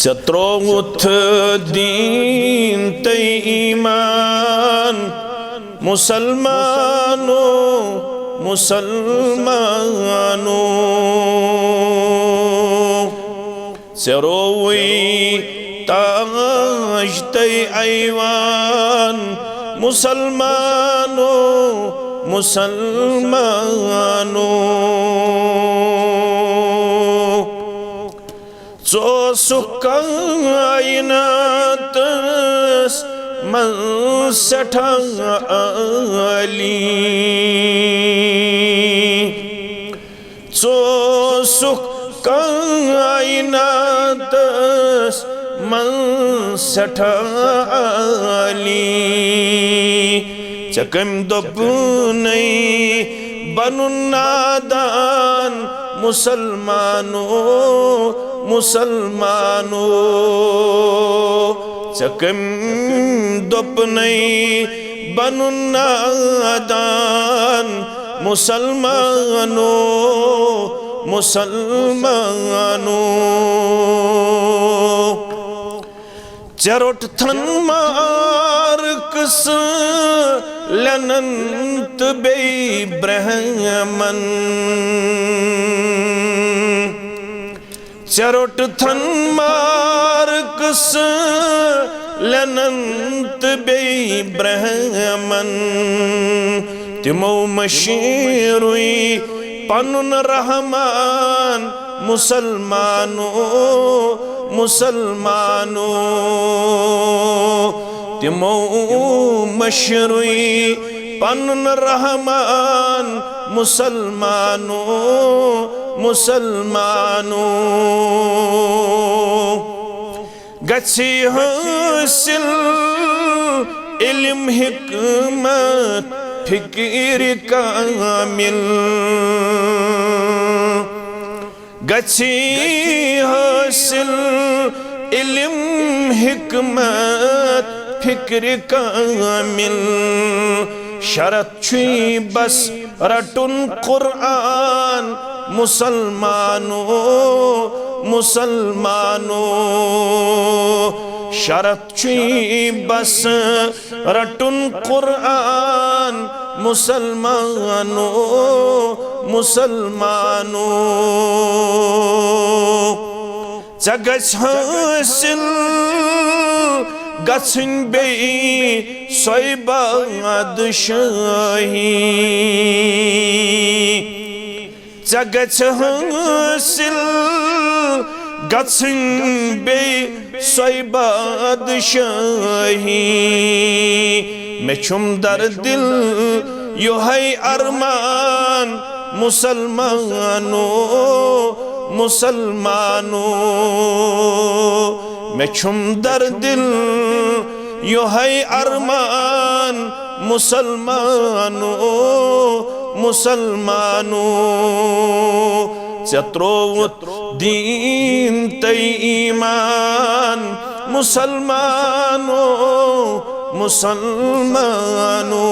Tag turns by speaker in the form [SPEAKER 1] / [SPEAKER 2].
[SPEAKER 1] त्रोथ दीन तई ईमान मुसलमानो मुसलमानो रोई ताज तई ऐवान मुसलमानो मुसलमानो कायनातस मन सठा अली सुख कायनातस मन सठा अली चकम दोपनई बनु नादान मुसलमानो मुसलमानो चकम दोपनई बनु नादान मुसलमानो मुसलमानो चरोट थन मार्कस लनंत बे ब्रह्मन चरोट थन मार्कस लनंत बे ब्रह्मन तिमो मशीरुई पनुन रहमान मुसलमानो मुसलमानो तिमो मशरुई पनुन रहमान मुसलमानो मुसलमानो गछि हासिल इल्म हिकमत फिक्र कामिल गछि हासिल इल्म हिकमत फिक्र कामिल शरत छी बस रटुन कुरान मुसलमानो मुसलमानो शरत छी बस रटुन कुरान मुसलमानो मुसलमानो जगछ हासिल गछन बे सोई बादशाही जगछ हासिल गछन बे सोई बादशाही मैं छुम दर दिल यो है अरमान मुसलमानो मुसलमानो मैं छुम दर दिल यो है अरमान मुसलमानो मुसलमानो त्रोथ दीन तई ईमान मुसलमानो मुसलमानो।